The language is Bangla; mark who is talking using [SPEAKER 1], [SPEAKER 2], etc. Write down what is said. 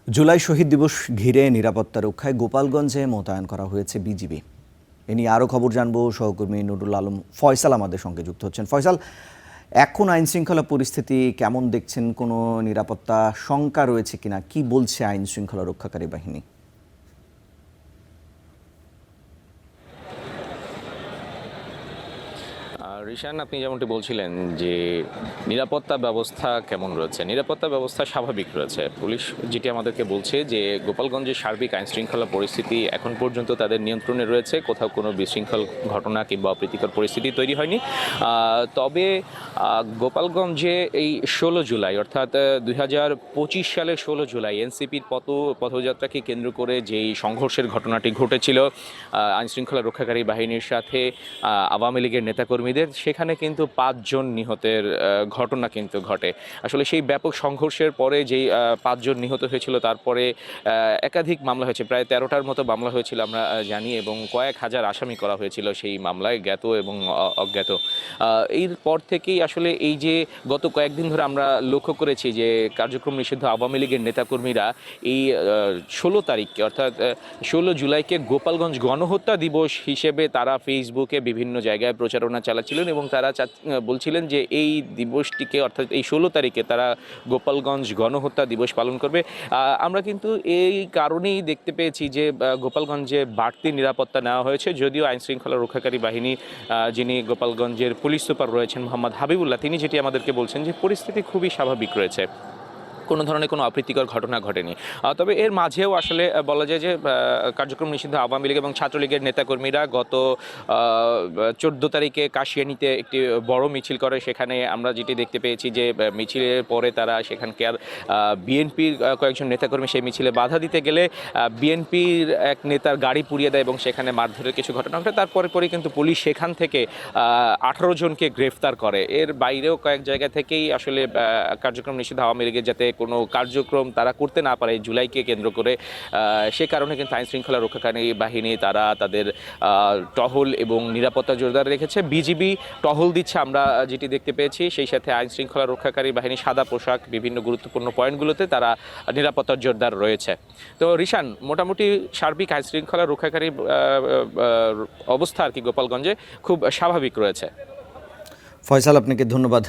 [SPEAKER 1] জুলাই শহীদ দিবস ঘিরে নিরাপত্তা রক্ষায় গোপালগঞ্জে মোতায়েন করা হয়েছে বিজিবি। এ নিয়ে আরও খবর জানবো, সহকর্মী নুরুল আলম ফয়সাল আমাদের সঙ্গে যুক্ত হচ্ছেন। ফয়সাল, এখন আইন শৃঙ্খলা পরিস্থিতি কেমন দেখছেন? কোনো নিরাপত্তা শঙ্কা রয়েছে কিনা? কি বলছে আইন শৃঙ্খলা রক্ষাকারী বাহিনী?
[SPEAKER 2] রিশান, আপনি যেমনটি বলছিলেন যে নিরাপত্তা ব্যবস্থা কেমন রয়েছে, নিরাপত্তা ব্যবস্থা স্বাভাবিক রয়েছে। পুলিশ যেটি আমাদেরকে বলছে যে গোপালগঞ্জের সার্বিক আইন শৃঙ্খলা পরিস্থিতি এখন পর্যন্ত তাদের নিয়ন্ত্রণে রয়েছে, কোথাও কোনো বিশৃঙ্খল ঘটনা কিংবা অপ্রীতিকর পরিস্থিতি তৈরি হয়নি। তবে গোপালগঞ্জে এই 16 জুলাই অর্থাৎ 2025 সালের 16 জুলাই এনসিপির পথযাত্রাকে কেন্দ্র করে যেই সংঘর্ষের ঘটনাটি ঘটেছিল আইন শৃঙ্খলা রক্ষাকারী বাহিনীর সাথে আওয়ামী লীগের নেতাকর্মীদের, সেখানে কিন্তু 5 জন নিহতের ঘটনা কিন্তু ঘটে। আসলে সেই ব্যাপক সংঘর্ষের পরে যেই 5 জন নিহত হয়েছিল, তারপরে একাধিক মামলা হয়েছে, প্রায় 13টার মতো মামলা হয়েছিল আমরা জানি, এবং কয়েক হাজার আসামি করা হয়েছিল সেই মামলায়, জ্ঞাত এবং অজ্ঞাত। এরপর থেকেই আসলে এই যে গত কয়েকদিন ধরে আমরা লক্ষ্য করেছি যে কার্যক্রম নিষিদ্ধ আওয়ামী লীগের নেতাকর্মীরা এই 16 তারিখকে অর্থাৎ 16 জুলাইকে গোপালগঞ্জ গণহত্যা দিবস হিসেবে তারা ফেসবুকে বিভিন্ন জায়গায় প্রচারণা চালাচ্ছিলেন এবং তারা বলছিলেন যে এই দিবসটিকে অর্থাৎ এই 16 তারিখে তারা গোপালগঞ্জ গণহত্যা দিবস পালন করবে। আমরা কিন্তু এই কারণেই দেখতে পেয়েছি যে গোপালগঞ্জে বাড়তি নিরাপত্তা নেওয়া হয়েছে, যদিও আইন শৃঙ্খলা রক্ষাকারী বাহিনী যিনি গোপালগঞ্জের পুলিশ সুপার রয়েছেন মোহাম্মদ হাবিবুল্লাহ, তিনি যেটি আমাদেরকে বলছেন যে পরিস্থিতি খুবই স্বাভাবিক রয়েছে, কোনো ধরনের কোনো অপ্রীতিকর ঘটনা ঘটেনি। তবে এর মাঝেও আসলে বলা যায় যে কার্যক্রম নিষিদ্ধ আওয়ামী লীগ এবং ছাত্রলীগের নেতাকর্মীরা গত 14 তারিখে কাশিয়ানীতে একটি বড় মিছিল করে। সেখানে আমরা যেটি দেখতে পেয়েছি যে মিছিলের পরে তারা সেখানকার বিএনপির কয়েকজন নেতাকর্মী সেই মিছিলে বাধা দিতে গেলে বিএনপির এক নেতার গাড়ি পুড়িয়ে দেয় এবং সেখানে মারধরের কিছু ঘটনা ঘটে। তারপরে কিন্তু পুলিশ সেখান থেকে 18 জনকে গ্রেফতার করে। এর বাইরেও কয়েক জায়গা থেকেই আসলে কার্যক্রম নিষিদ্ধ আওয়ামী লীগের যাতে কোনো কার্যক্রম তারা করতে না পারে জুলাইকে কেন্দ্র করে, সে কারণে কিন্তু আইন শৃঙ্খলা রক্ষাকারী বাহিনী তারা তাদের টহল এবং নিরাপত্তা জোরদার রেখেছে। বিজিবি টহল দিচ্ছে আমরা যেটি দেখতে পেয়েছি, সেই সাথে আইন শৃঙ্খলা রক্ষাকারী বাহিনী সাদা পোশাক, বিভিন্ন গুরুত্বপূর্ণ পয়েন্টগুলোতে তারা নিরাপত্তার জোরদার রয়েছে। তো রিশান, মোটামুটি সার্বিক আইন শৃঙ্খলা রক্ষাকারী অবস্থা আর কি গোপালগঞ্জে খুব স্বাভাবিক রয়েছে।
[SPEAKER 1] ফয়সাল, আপনাকে ধন্যবাদ।